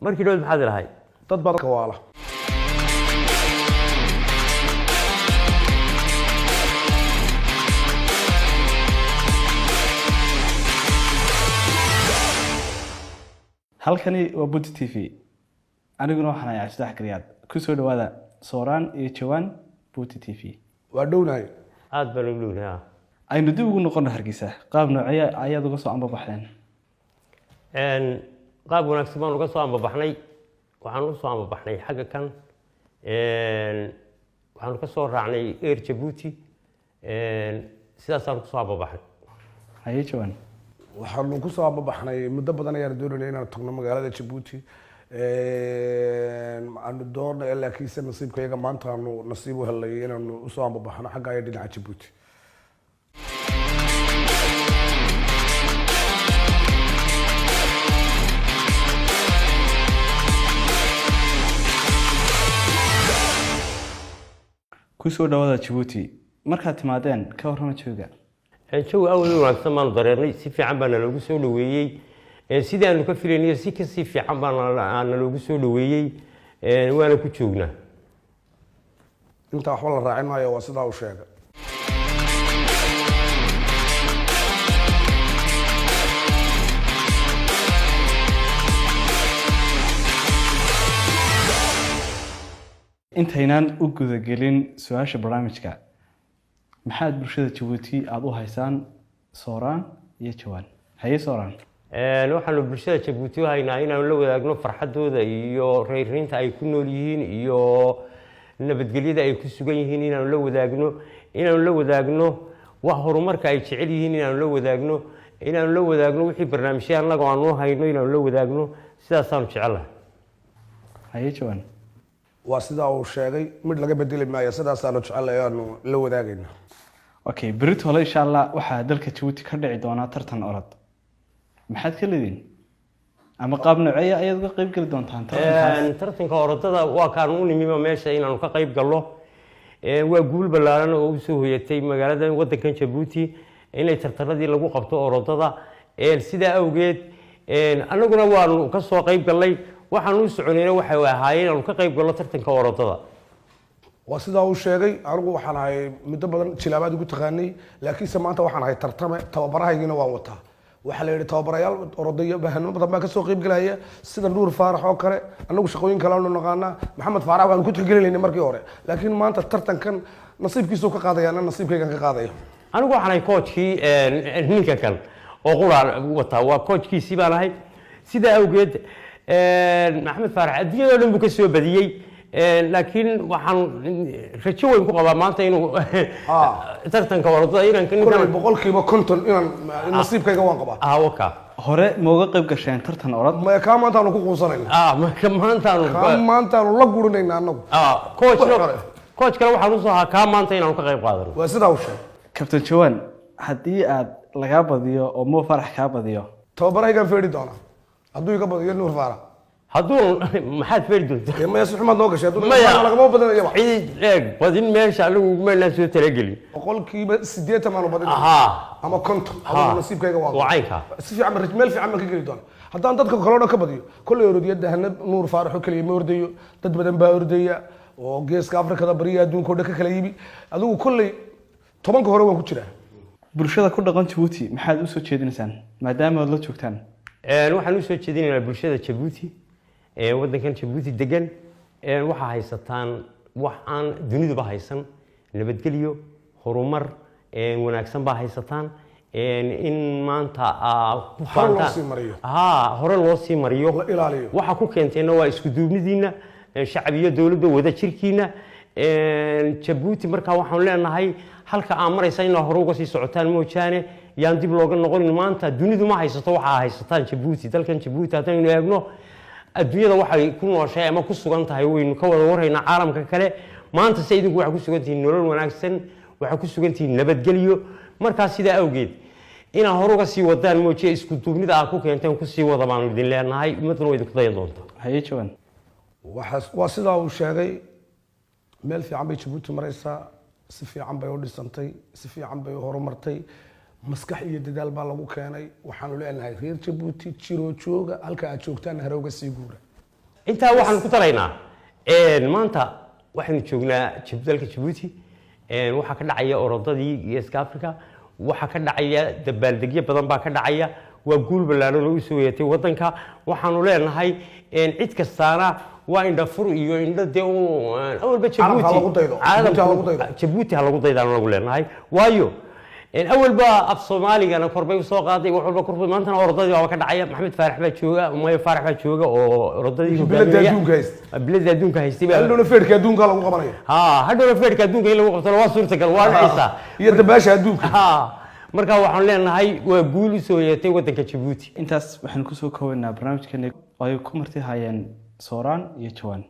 markii dhow maxaad lahayd dad badan kawaala halkani waa Buti TV aniguna waxaan ahay Ashdax Kariyaad ku soo dhawaada Sooraan iyo Jawaan Buti TV waa dhownahay aad baan u dhownahay aynu dib ugu noqon Hargeysa qaab noocyo ayaad uga soo ambabaxdeen qaab wanaagsan baan uga soo ambabaxnay waxaan u soo ambabaxnay xagga kan waxaan ka soo raacnay Air Djibouti sidaas aan ku soo ambabaxnay haye Jawaan waxaan ku soo ambabaxnay muddo badan ayaan doonayay inaan tagno magaalada Djibouti aanu doonay laakiin nasiibkayga maanta aanu nasiib u helay inaan u soo ambabaxno xagga ay dhinaca Djibouti ku soo dhawaada Djibouti markaad timaadeen ka warrama jooga jawi aad u wanaagsan baan dareernay si fiican baan loogu soo dhaweeyay sidii aanu ka filaynay si ka si fiican baan loogu soo dhaweeyay waana ku joognaa inta wax la raacin maayo waa sidaa uu sheegay intaynaan u guda gelin su'aasha barnaamijka maxaad bulshada Djibouti aad u haysaan Sooraan iyo Jawaan haye Sooraan waxaanu bulshada Djibouti u haynaa inaan la wadaagno farxadooda iyo reerinta ay ku nool yihiin iyo nabadgelyada ay ku sugan yihiin inaan la wadaagno wax horumarka ay jecel yihiin inaan la wadaagno wixii barnaamijyo anaga aanu hayno inaan la wadaagno sidaas aan jecelahay haye Jawaan waa sidaa uu sheegay mid laga bedeli maayo sidaas aan jecelahay aanu la wadaagayna okay berito hore insha Allah waxa dalka Djibouti ka dhici doona tartan orod maxaad ka leedin ama qaab noocyo ayaad uga qayb gali doontaan tartanka orodada waa kaan u nimimo meesha inaan ka qayb galno waa guul balaaran oo soo hoyatay magaalada wadankan Djibouti inay tartanadii lagu qabto orodada sida awgeed anaguna waanu ka soo qayb galnay waxaan u soconayna waxa ahaayeen inaan ka qayb galno tartanka orodada waa sidaa uu sheegay anigu waxaan ahay muddo badan jilaabaad ugu taqaanay laakiin maanta waxaan ahay tartame tababarahaygiina waan wataa waxa la yiri tababarayaal orodaya baahno badan baa ka soo qayb galaya sida Nuur Faarax oo kale anagu shaqooyin kale aanu naqaana Maxamed Faarax waan ku tixgelinay markii hore laakiin maanta tartankan nasiibkiisu ka qaadayana nasiibkayga ka qaadayo anigu waxaan ahay coachkii ninka kan oo quraan wataa waa coachkiisii baan ahay sida awgeed Maxamed Faarax adduunyada dhan buu ka soo badiyay laakiin waxaan rajo weyn ku qabaa maanta inuu tartanka orodada inaan ka boqolkiiba 50 inaan nasiibkayga waan qabaa waka hore ma uga qayb gasheen tartan orod ma ka maanta aanu ku quusanayna maanta aanu la gurinayna anagu coach kale waxaan u soo haa ka maanta inaan ka qayb qaadano waa sidaa uu sheegay Captain Jawaan haddii aad laga badiyo oo Mo Faarax ka badiyo tababaraygan feeri doona hadduu iga badiyo Nuur Faarax hadduu maxaad feeri doontaa ma yasxumad noo gashay hadduu lagama badanayo wax badin meesha anigu ma la soo talagelin boqolkiiba 80 maanu badin ama 50 ama nasiibkayga waa caynka si fiican meel fiican ma ka geli doona haddaan dadka kale oo ka badiyo kulay orodiyada hanad Nuur Faarax oo kaliya ma ordayo dad badan baa ordaya oo geeska Afrikada bariya adduunka oo dhan ka kala yibi adigu kulay 10 hore waan ku jiraa bulshada ku dhaqan Djibouti maxaad u soo jeedinaysaan maadaama aad la joogtaan waxaan u soo jeedinaynaa bulshada Djibouti wadankan Djibouti degan waxa haysataan wax aan duniduba haysan nabadgelyo horumar wanaagsan baa haysataan in maanta ku faantaan hore loo sii mariyo waxa ku keenteena waa isku duubnidiina shacbiga dawladda wada jirkiina Djibouti marka waxaan leenahay halka aan maraysa in hore uga sii socotaan moojaane yaan dib looga noqonin maanta dunidu ma haysato waxa haysataan Djibouti dalkan Djibouti haddaynu eegno adduunyada waxay ku nooshay ama ku sugan tahay waynu ka wada warhaynaa caalamka kale maanta si idinku waxa ku sugan tihiin nolol wanaagsan waxa ku sugan tihiin nabadgelyo marka sida awgeed inaan hore uga sii wadaan moojiye isku duubnida aad ku keenteen ku sii wada baan idin leenahay ummadna way idinku dayan doontaa haye Jawaan waa sidaa uu sheegay meel fiican bay Djibouti maraysaa si fiican bay u dhisantay si fiican bay u horumartay maskax iyo dadaal baa lagu keenay waxaanu leenahay reer Djibouti jiro jooga halka aad joogtaan harowga sii guura intaa waxaan ku talaynaa maanta waxaynu joognaa dalka Djibouti waxa ka dhacaya orodadii East Africa waxa ka dhacaya dabaaldegyo badan baa ka dhacaya waa guul balaaran oo soo yeetay wadanka waxaanu leenahay cid kastaana waa indha fur iyo indha de awalba Djibouti ha lagu daydaan lagu leenahay waayo awalba af Soomaaligana korbay u soo qaaday wax walba korbay maanta orodadii waa ka dhacaya Maxamed Faarax baa jooga Umaye Faarax baa jooga oo orodadii bilada adduunka haystay hadhow feerka adduunka lagu qabanayo hadhow feerka adduunka in lagu qabto waa suurtagal waa dhacaysa iyo dabaasha adduunka marka waxaan leenahay waa guul u soo yeetay wadanka Djibouti intaas waxaan ku soo koobaynaa barnaamijkeena ay ku marti hayeen Sooraan iyo Jawaan